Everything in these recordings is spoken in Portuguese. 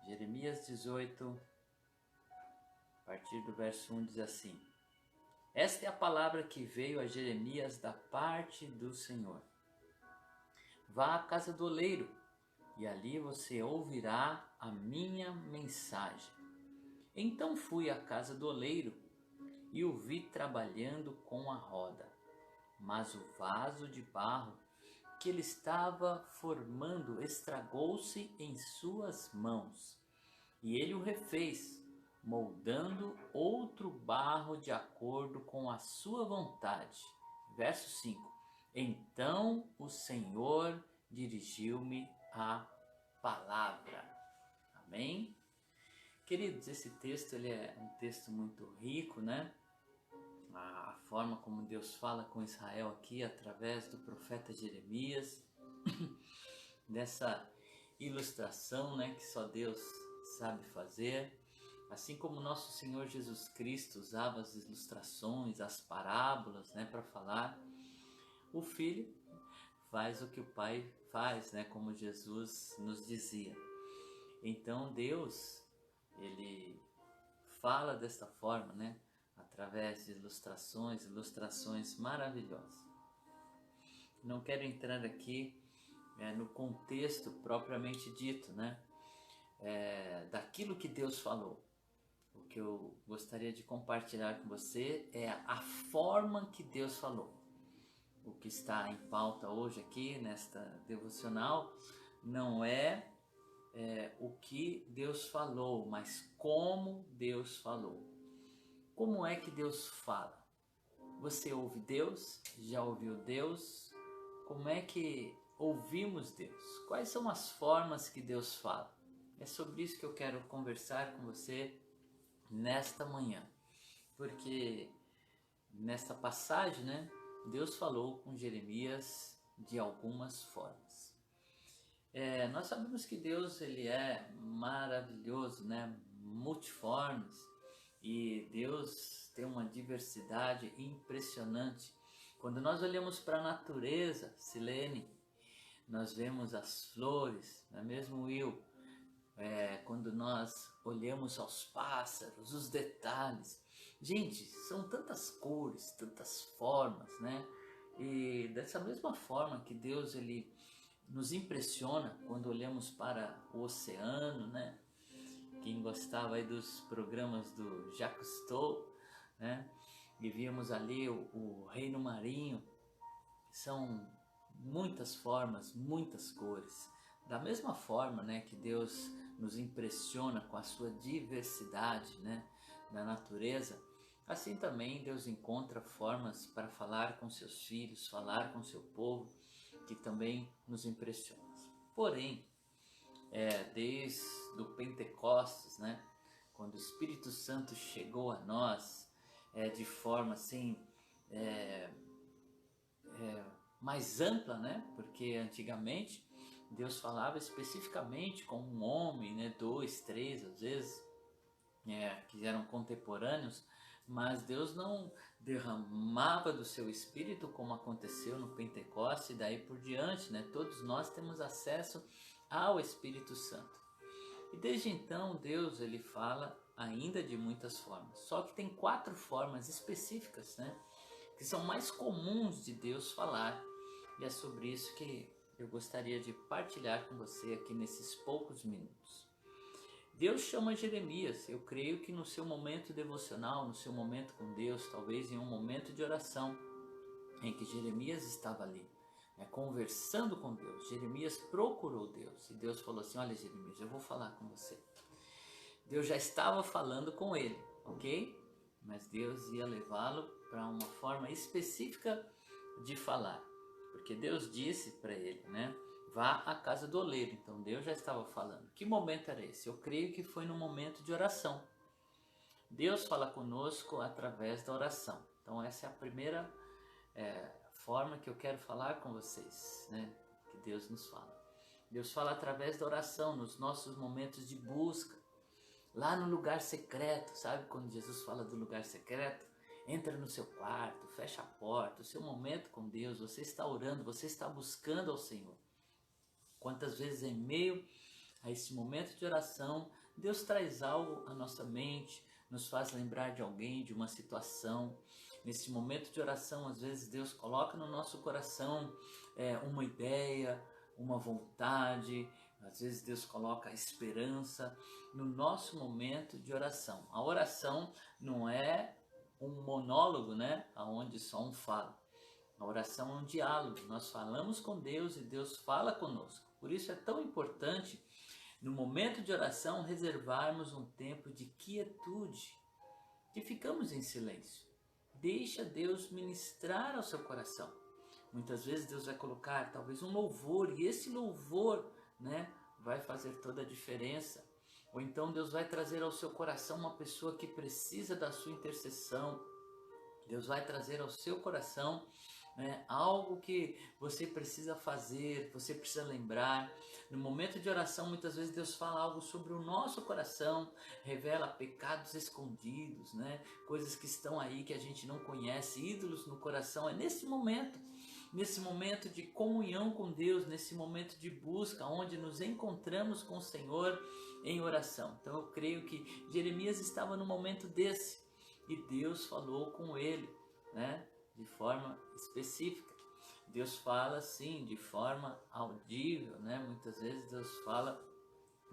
Jeremias 18, a partir do verso 1 diz assim: Esta é a palavra que veio a Jeremias da parte do Senhor. Vá à casa do oleiro, e ali você ouvirá a minha mensagem. Então fui à casa do oleiro e o vi trabalhando com a roda. Mas o vaso de barro que ele estava formando estragou-se em suas mãos. E ele o refez, moldando outro barro de acordo com a sua vontade. Verso 5. Então o Senhor dirigiu-me a palavra. Amém? Queridos, esse texto ele é um texto muito rico, né? A forma como Deus fala com Israel aqui através do profeta Jeremias, dessa ilustração, né, que só Deus sabe fazer. Assim como nosso Senhor Jesus Cristo usava as ilustrações, as parábolas, né, para falar, o Filho faz o que o Pai faz, né, como Jesus nos dizia. Então Deus, ele fala desta forma, né, através de ilustrações maravilhosas. Não quero entrar aqui no contexto propriamente dito, né, daquilo que Deus falou. O que eu gostaria de compartilhar com você é a forma que Deus falou. O que está em pauta hoje aqui nesta devocional não é o que Deus falou, mas como Deus falou. Como é que Deus fala? Você ouve Deus? Já ouviu Deus? Como é que ouvimos Deus? Quais são as formas que Deus fala? É sobre isso que eu quero conversar com você nesta manhã. Porque nesta passagem, né, Deus falou com Jeremias de algumas formas. Nós sabemos que Deus ele é maravilhoso, né, multiformes, e Deus tem uma diversidade impressionante. Quando nós olhamos para a natureza, Silene, nós vemos as flores, não é mesmo, Will? Quando nós olhamos aos pássaros, os detalhes. Gente, são tantas cores, tantas formas, né? E dessa mesma forma que Deus ele nos impressiona quando olhamos para o oceano, né? Quem gostava aí dos programas do Jacques Cousteau, né? E víamos ali o reino marinho. São muitas formas, muitas cores. Da mesma forma, né, que Deus nos impressiona com a sua diversidade, né, da natureza, assim também Deus encontra formas para falar com seus filhos, falar com seu povo, que também nos impressiona. Porém, desde o Pentecostes, né, quando o Espírito Santo chegou a nós de forma assim mais ampla, né, porque antigamente Deus falava especificamente com um homem, né, dois, três, às vezes, que eram contemporâneos, mas Deus não derramava do seu Espírito como aconteceu no Pentecostes e daí por diante, né? Todos nós temos acesso ao Espírito Santo. E desde então Deus ele fala ainda de muitas formas, só que tem 4 formas específicas, né, que são mais comuns de Deus falar, e é sobre isso que eu gostaria de partilhar com você aqui nesses poucos minutos. Deus chama Jeremias, eu creio que no seu momento devocional, no seu momento com Deus, talvez em um momento de oração, em que Jeremias estava ali, né, conversando com Deus. Jeremias procurou Deus, e Deus falou assim: olha Jeremias, eu vou falar com você. Deus já estava falando com ele, ok? Mas Deus ia levá-lo para uma forma específica de falar. Porque Deus disse para ele, né? Vá à casa do oleiro. Então Deus já estava falando. Que momento era esse? Eu creio que foi no momento de oração. Deus fala conosco através da oração. Então essa é a primeira forma que eu quero falar com vocês, né? Que Deus nos fala. Deus fala através da oração, nos nossos momentos de busca. Lá no lugar secreto, sabe quando Jesus fala do lugar secreto? Entra no seu quarto, fecha a porta, o seu momento com Deus, você está orando, você está buscando ao Senhor. Quantas vezes em meio a esse momento de oração, Deus traz algo à nossa mente, nos faz lembrar de alguém, de uma situação. Nesse momento de oração, às vezes Deus coloca no nosso coração uma ideia, uma vontade, às vezes Deus coloca a esperança no nosso momento de oração. A oração não é um monólogo, né, onde só um fala. A oração é um diálogo, nós falamos com Deus e Deus fala conosco. Por isso é tão importante, no momento de oração, reservarmos um tempo de quietude, que ficamos em silêncio. Deixa Deus ministrar ao seu coração. Muitas vezes Deus vai colocar talvez um louvor, e esse louvor, né, vai fazer toda a diferença. Ou então Deus vai trazer ao seu coração uma pessoa que precisa da sua intercessão. Deus vai trazer ao seu coração, né, algo que você precisa fazer, você precisa lembrar. No momento de oração, muitas vezes Deus fala algo sobre o nosso coração, revela pecados escondidos, né, coisas que estão aí que a gente não conhece, ídolos no coração. É nesse momento de comunhão com Deus, nesse momento de busca, onde nos encontramos com o Senhor em oração. Então eu creio que Jeremias estava no momento desse e Deus falou com ele, né, de forma específica. Deus fala sim, de forma audível, né? Muitas vezes Deus fala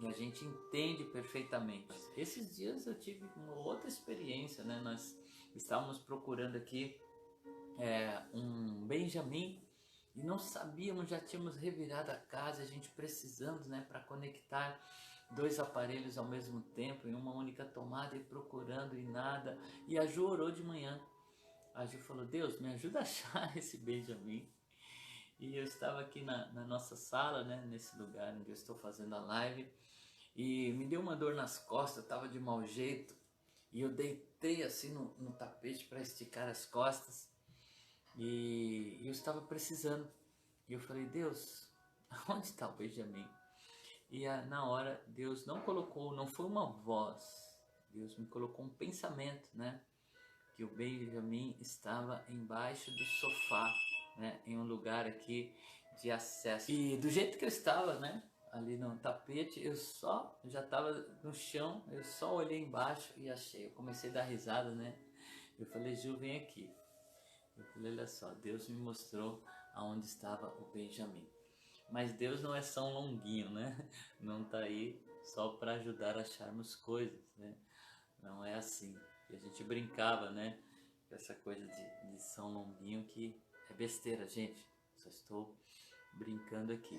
e a gente entende perfeitamente. Esses dias eu tive uma outra experiência, né? Nós estávamos procurando aqui um Benjamin e não sabíamos, já tínhamos revirado a casa, a gente precisando, né, para conectar dois aparelhos ao mesmo tempo em uma única tomada e procurando e nada. E a Ju orou de manhã. A Ju falou: Deus, me ajuda a achar esse Benjamin. E eu estava aqui na nossa sala, né, nesse lugar onde eu estou fazendo a live, e me deu uma dor nas costas, eu estava de mau jeito, e eu deitei assim no tapete para esticar as costas, e eu estava precisando. E eu falei: Deus, onde está o Benjamin? E na hora Deus não colocou, não foi uma voz, Deus me colocou um pensamento, né? Que o Benjamin estava embaixo do sofá, né, em um lugar aqui de acesso. E do jeito que eu estava, né, ali no tapete, eu já estava no chão, eu só olhei embaixo e achei. Eu comecei a dar risada, né? Eu falei: Ju, vem aqui. Eu falei: olha só, Deus me mostrou aonde estava o Benjamin. Mas Deus não é só um longuinho, né? Não está aí só para ajudar a acharmos coisas, né? Não é assim. E a gente brincava, né, com essa coisa de São Longuinho, que é besteira, gente. Só estou brincando aqui.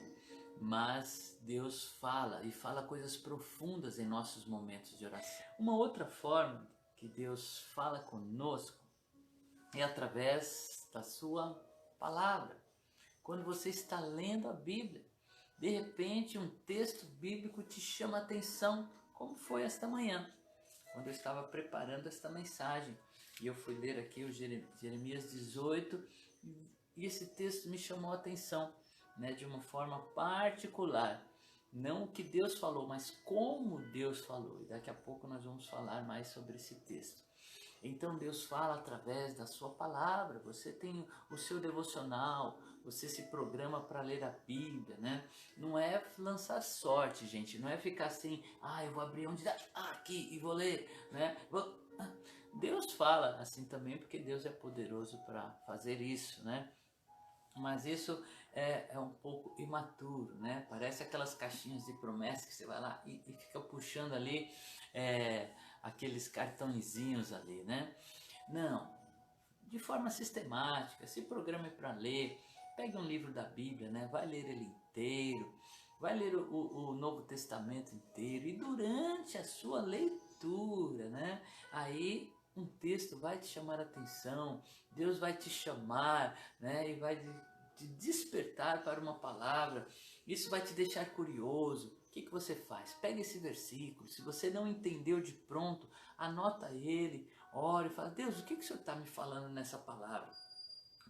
Mas Deus fala, e fala coisas profundas em nossos momentos de oração. Uma outra forma que Deus fala conosco é através da sua palavra. Quando você está lendo a Bíblia, de repente um texto bíblico te chama a atenção, como foi esta manhã, quando eu estava preparando esta mensagem, e eu fui ler aqui o Jeremias 18, e esse texto me chamou a atenção, né, de uma forma particular. Não o que Deus falou, mas como Deus falou. E daqui a pouco nós vamos falar mais sobre esse texto. Então Deus fala através da sua palavra. Você tem o seu devocional, você se programa para ler a Bíblia, né? Não é lançar sorte, gente. Não é ficar assim: eu vou abrir onde dá, aqui, e vou ler, né? Deus fala assim também, porque Deus é poderoso para fazer isso, né? Mas isso é um pouco imaturo, né? Parece aquelas caixinhas de promessas que você vai lá e fica puxando ali aqueles cartõezinhos ali, né? Não, de forma sistemática, se programe para ler, pegue um livro da Bíblia, né? Vai ler ele inteiro, vai ler o Novo Testamento inteiro, e durante a sua leitura, né, aí um texto vai te chamar a atenção, Deus vai te chamar, né, e vai te despertar para uma palavra. Isso vai te deixar curioso. O que você faz? Pega esse versículo, se você não entendeu de pronto, anota ele, ore e fala: Deus, o que o Senhor está me falando nessa palavra?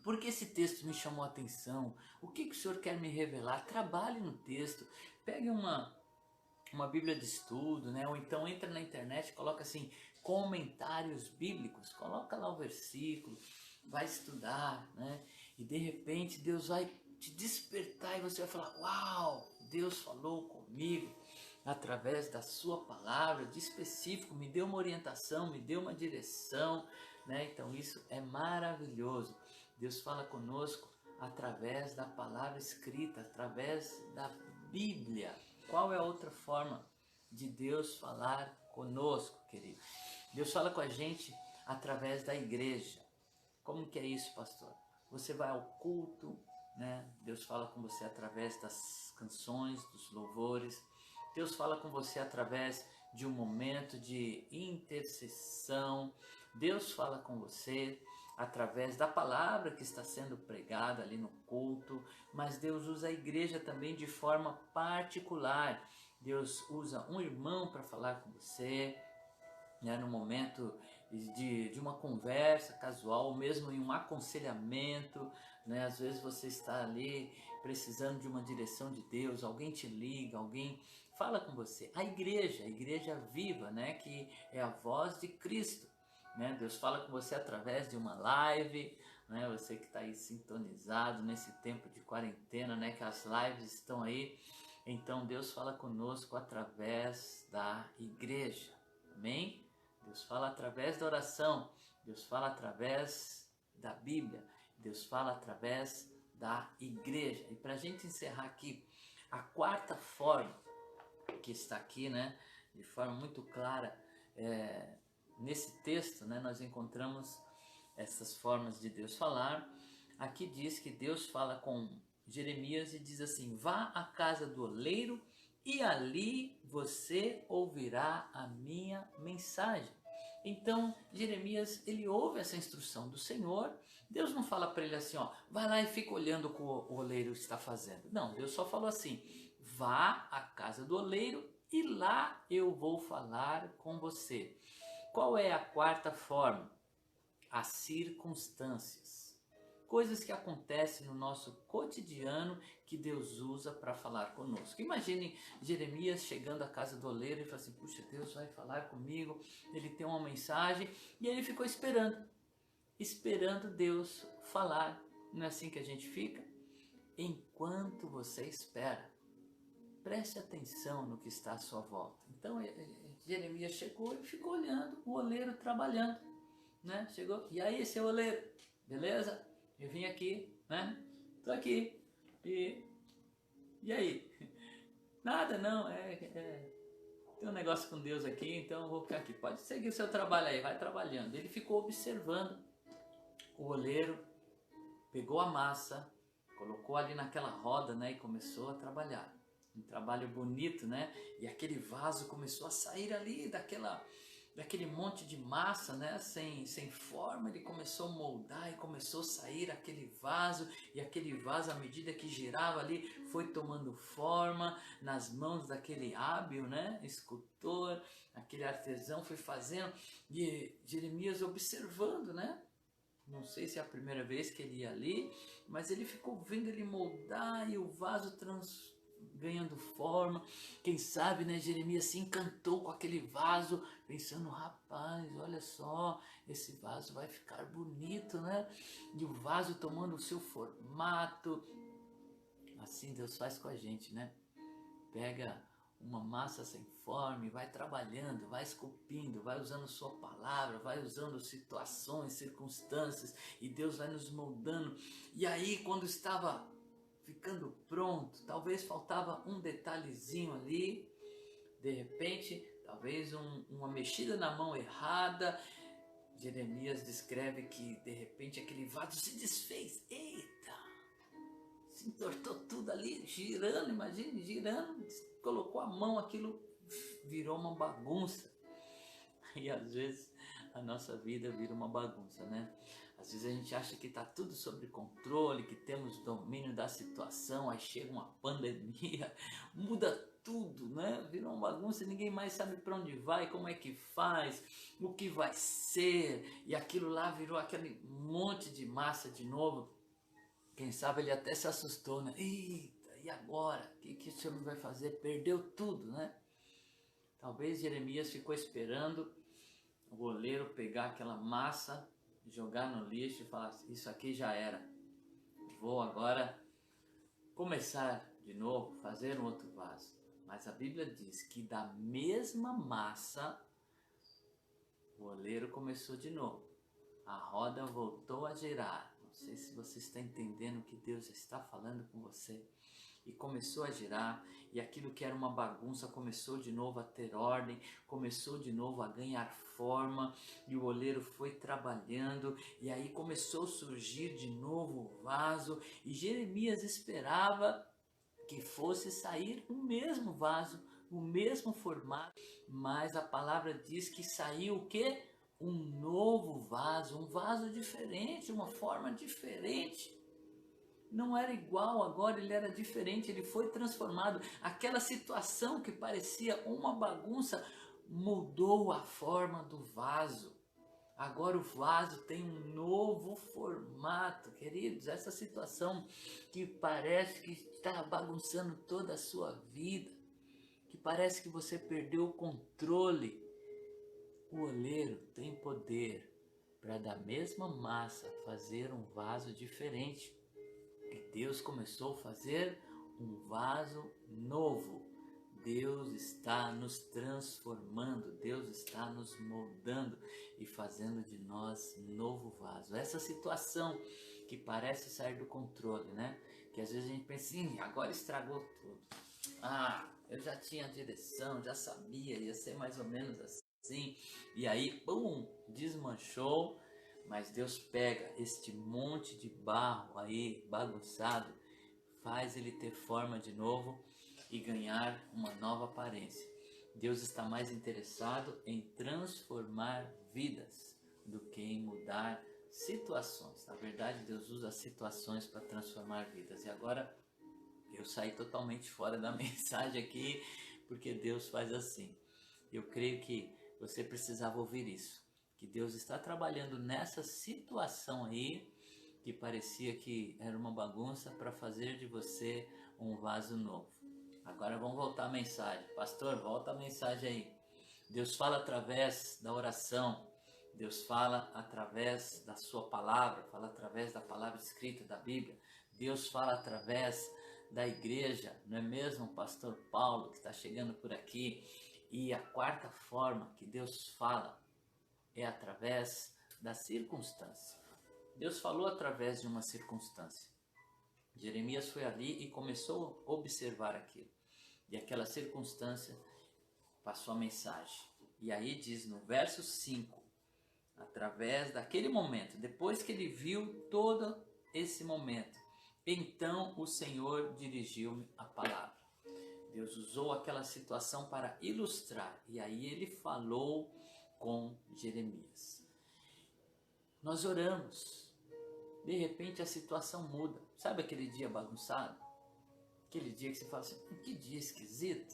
Por que esse texto me chamou a atenção? O que o Senhor quer me revelar? Trabalhe no texto, pegue uma Bíblia de estudo, né? Ou então entra na internet, coloca assim, comentários bíblicos, coloca lá o versículo, vai estudar, né? E de repente Deus vai te despertar e você vai falar: uau, Deus falou comigo. através da sua palavra, de específico, me deu uma orientação, me deu uma direção, né? Então isso é maravilhoso. Deus fala conosco através da palavra escrita, através da Bíblia. Qual é a outra forma de Deus falar conosco, querido? Deus fala com a gente através da igreja. Como que é isso, pastor? Você vai ao culto, né? Deus fala com você através das canções, dos louvores. Deus fala com você através de um momento de intercessão. Deus fala com você através da palavra que está sendo pregada ali no culto. Mas Deus usa a igreja também de forma particular. Deus usa um irmão para falar com você, né, no momento de uma conversa casual, ou mesmo em um aconselhamento, né? Às vezes você está ali precisando de uma direção de Deus, alguém te liga, alguém fala com você. A igreja viva, né, que é a voz de Cristo, né? Deus fala com você através de uma live, né? Você que está aí sintonizado nesse tempo de quarentena, né, que as lives estão aí. Então Deus fala conosco através da igreja. Amém? Deus fala através da oração, Deus fala através da Bíblia, Deus fala através da igreja. E para a gente encerrar aqui, a quarta forma que está aqui, né, de forma muito clara, nesse texto, né, nós encontramos essas formas de Deus falar. Aqui diz que Deus fala com Jeremias e diz assim: vá à casa do oleiro e ali você ouvirá a minha mensagem. Então Jeremias, ele ouve essa instrução do Senhor. Deus não fala para ele assim, ó, vai lá e fica olhando o que o oleiro está fazendo. Não, Deus só falou assim: vá à casa do oleiro e lá eu vou falar com você. Qual é a quarta forma? As circunstâncias. Coisas que acontecem no nosso cotidiano que Deus usa para falar conosco. Imagine Jeremias chegando à casa do oleiro e falando assim: puxa, Deus vai falar comigo, ele tem uma mensagem, e ele ficou esperando Deus falar. Não é assim que a gente fica? Enquanto você espera, preste atenção no que está à sua volta. Então Jeremias chegou e ficou olhando o oleiro trabalhando, né? Chegou, e aí, seu oleiro, beleza? Eu vim aqui, né? Tô aqui. E aí? Nada, não. Tem um negócio com Deus aqui, então eu vou ficar aqui. Pode seguir o seu trabalho aí, vai trabalhando. Ele ficou observando o oleiro, pegou a massa, colocou ali naquela roda, né? E começou a trabalhar. Um trabalho bonito, né? E aquele vaso começou a sair ali daquele monte de massa, né, sem forma. Ele começou a moldar e começou a sair aquele vaso, e aquele vaso, à medida que girava ali, foi tomando forma nas mãos daquele hábil, né, escultor, aquele artesão foi fazendo, e Jeremias observando, né. Não sei se é a primeira vez que ele ia ali, mas ele ficou vendo ele moldar e o vaso ganhando forma. Quem sabe, né, Jeremias se encantou com aquele vaso, pensando: rapaz, olha só, esse vaso vai ficar bonito, né? E o vaso tomando o seu formato. Assim Deus faz com a gente, né? Pega uma massa sem forma e vai trabalhando, vai esculpindo, vai usando sua palavra, vai usando situações, circunstâncias, e Deus vai nos moldando. E aí, quando estava ficando pronto, talvez faltava um detalhezinho ali, de repente, talvez uma mexida na mão errada. Jeremias descreve que de repente aquele vaso se desfez. Eita! Se entortou tudo ali, girando, imagine, girando, colocou a mão, aquilo virou uma bagunça. E às vezes a nossa vida vira uma bagunça, né? Às vezes a gente acha que está tudo sob controle, que temos domínio da situação, aí chega uma pandemia, muda tudo, né? Vira uma bagunça, ninguém mais sabe para onde vai, como é que faz, o que vai ser, e aquilo lá virou aquele monte de massa de novo. Quem sabe ele até se assustou, né? Eita, e agora? O que esse homem vai fazer? Perdeu tudo, né? Talvez Jeremias ficou esperando o oleiro pegar aquela massa, jogar no lixo e falar assim: isso aqui já era, vou agora começar de novo, fazer um outro vaso. Mas a Bíblia diz que da mesma massa, o oleiro começou de novo. A roda voltou a girar. Não sei se você está entendendo o que Deus está falando com você. E começou a girar, e aquilo que era uma bagunça começou de novo a ter ordem, começou de novo a ganhar forma, e o oleiro foi trabalhando, e aí começou a surgir de novo o vaso, e Jeremias esperava que fosse sair o mesmo vaso, o mesmo formato, mas a palavra diz que saiu o quê? Um novo vaso, um vaso diferente, uma forma diferente. Não era igual, agora ele era diferente, ele foi transformado. Aquela situação que parecia uma bagunça mudou a forma do vaso. Agora o vaso tem um novo formato, queridos. Essa situação que parece que está bagunçando toda a sua vida, que parece que você perdeu o controle. O oleiro tem poder para da mesma massa fazer um vaso diferente. E Deus começou a fazer um vaso novo. Deus está nos transformando, Deus está nos moldando e fazendo de nós novo vaso. Essa situação que parece sair do controle, né? Que às vezes a gente pensa, agora estragou tudo. Eu já tinha a direção, já sabia, ia ser mais ou menos assim. E aí, pum, desmanchou. Mas Deus pega este monte de barro aí bagunçado, faz ele ter forma de novo e ganhar uma nova aparência. Deus está mais interessado em transformar vidas do que em mudar situações. Na verdade, Deus usa as situações para transformar vidas. E agora eu saí totalmente fora da mensagem aqui, porque Deus faz assim. Eu creio que você precisava ouvir isso. Que Deus está trabalhando nessa situação aí, que parecia que era uma bagunça, para fazer de você um vaso novo. Agora vamos voltar à mensagem. Pastor, volta a mensagem aí. Deus fala através da oração. Deus fala através da sua palavra, fala através da palavra escrita da Bíblia. Deus fala através da igreja, não é mesmo, pastor Paulo, que está chegando por aqui? E a quarta forma que Deus fala é através da circunstância. Deus falou através de uma circunstância. Jeremias foi ali e começou a observar aquilo. E aquela circunstância passou a mensagem. E aí diz no verso 5, através daquele momento, depois que ele viu todo esse momento, então o Senhor dirigiu-me a palavra. Deus usou aquela situação para ilustrar. E aí ele falou com Jeremias. Nós oramos, de repente a situação muda. Sabe aquele dia bagunçado? Aquele dia que você fala assim, que dia esquisito.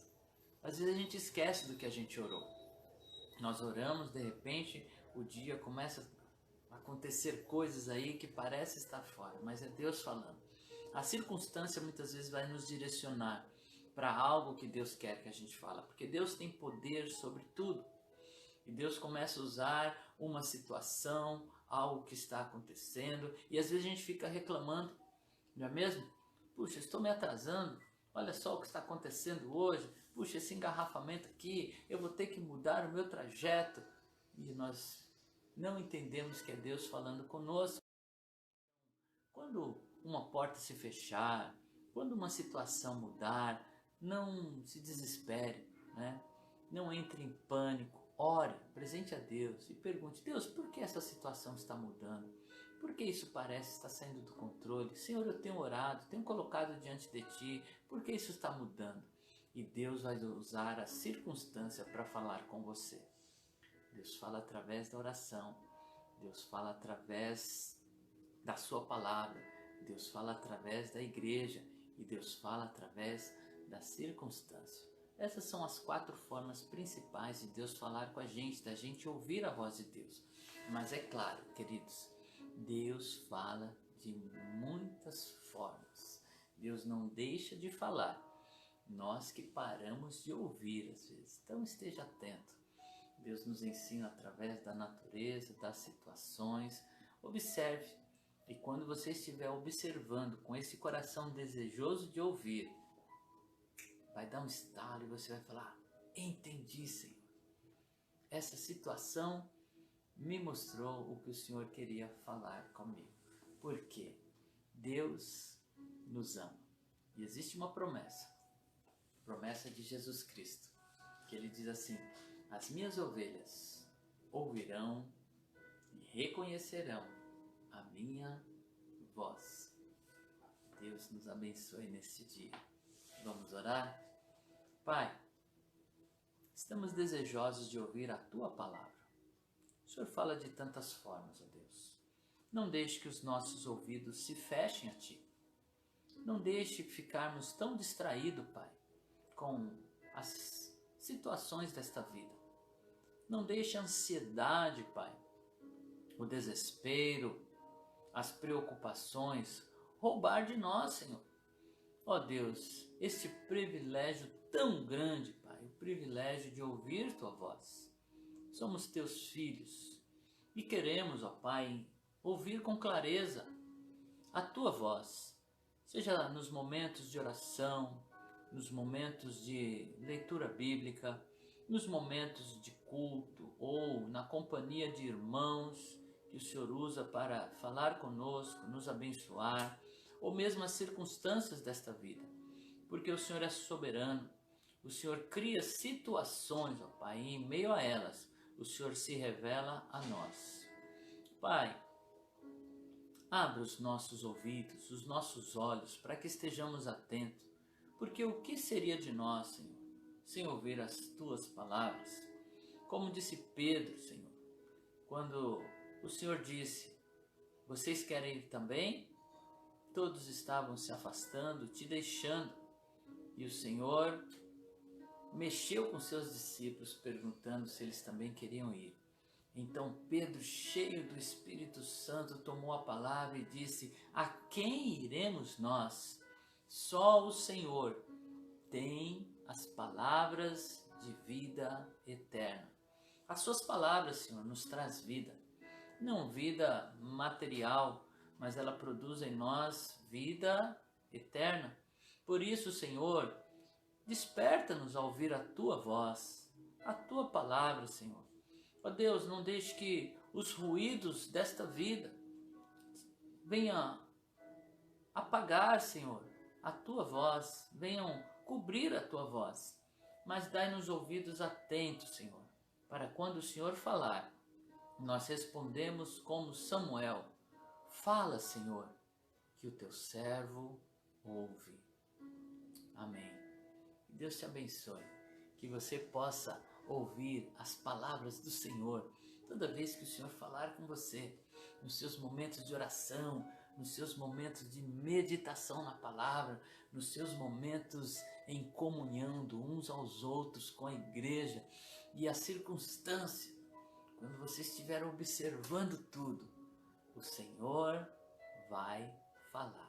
Às vezes a gente esquece do que a gente orou. Nós oramos, de repente o dia começa a acontecer coisas aí que parece estar fora, mas é Deus falando. A circunstância muitas vezes vai nos direcionar para algo que Deus quer que a gente fale, porque Deus tem poder sobre tudo. E Deus começa a usar uma situação, algo que está acontecendo, e às vezes a gente fica reclamando, não é mesmo? Puxa, estou me atrasando, olha só o que está acontecendo hoje, puxa, esse engarrafamento aqui, eu vou ter que mudar o meu trajeto. E nós não entendemos que é Deus falando conosco. Quando uma porta se fechar, quando uma situação mudar, não se desespere, né? Não entre em pânico. Ore, presente a Deus e pergunte, Deus, por que essa situação está mudando? Por que isso parece estar saindo do controle? Senhor, eu tenho orado, tenho colocado diante de Ti, por que isso está mudando? E Deus vai usar a circunstância para falar com você. Deus fala através da oração, Deus fala através da sua palavra, Deus fala através da igreja e Deus fala através da circunstância. Essas são as 4 formas principais de Deus falar com a gente, da gente ouvir a voz de Deus. Mas é claro, queridos, Deus fala de muitas formas. Deus não deixa de falar. Nós que paramos de ouvir às vezes. Então esteja atento. Deus nos ensina através da natureza, das situações. Observe. E quando você estiver observando com esse coração desejoso de ouvir, vai dar um estalo e você vai falar: entendi, Senhor. Essa situação me mostrou o que o Senhor queria falar comigo. Por quê? Deus nos ama. E existe uma promessa de Jesus Cristo, que ele diz assim: as minhas ovelhas ouvirão e reconhecerão a minha voz. Deus nos abençoe neste dia. Vamos orar? Pai, estamos desejosos de ouvir a Tua palavra. O Senhor fala de tantas formas, ó Deus. Não deixe que os nossos ouvidos se fechem a Ti. Não deixe ficarmos tão distraídos, Pai, com as situações desta vida. Não deixe a ansiedade, Pai, o desespero, as preocupações roubar de nós, Senhor. Ó Deus, este privilégio tão grande, Pai, o privilégio de ouvir Tua voz. Somos Teus filhos e queremos, ó Pai, ouvir com clareza a Tua voz, seja nos momentos de oração, nos momentos de leitura bíblica, nos momentos de culto ou na companhia de irmãos que o Senhor usa para falar conosco, nos abençoar, ou mesmo as circunstâncias desta vida, porque o Senhor é soberano, o Senhor cria situações, ó Pai, e em meio a elas o Senhor se revela a nós. Pai, abra os nossos ouvidos, os nossos olhos, para que estejamos atentos, porque o que seria de nós, Senhor, sem ouvir as Tuas palavras? Como disse Pedro, Senhor, quando o Senhor disse: vocês querem ir também? Todos estavam se afastando, te deixando, e o Senhor mexeu com seus discípulos, perguntando se eles também queriam ir. Então Pedro, cheio do Espírito Santo, tomou a palavra e disse: a quem iremos nós? Só o Senhor tem as palavras de vida eterna. As Suas palavras, Senhor, nos traz vida. Não vida material, mas ela produz em nós vida eterna. Por isso, Senhor, desperta-nos a ouvir a Tua voz, a Tua palavra, Senhor. Ó Deus, não deixe que os ruídos desta vida venham apagar, Senhor, a Tua voz, venham cobrir a Tua voz. Mas dai-nos ouvidos atentos, Senhor, para quando o Senhor falar, nós respondemos como Samuel: fala, Senhor, que o Teu servo ouve. Amém. Que Deus te abençoe, que você possa ouvir as palavras do Senhor toda vez que o Senhor falar com você, nos seus momentos de oração, nos seus momentos de meditação na palavra, nos seus momentos em comunhão uns aos outros com a igreja, e a circunstância, quando você estiver observando tudo, o Senhor vai falar.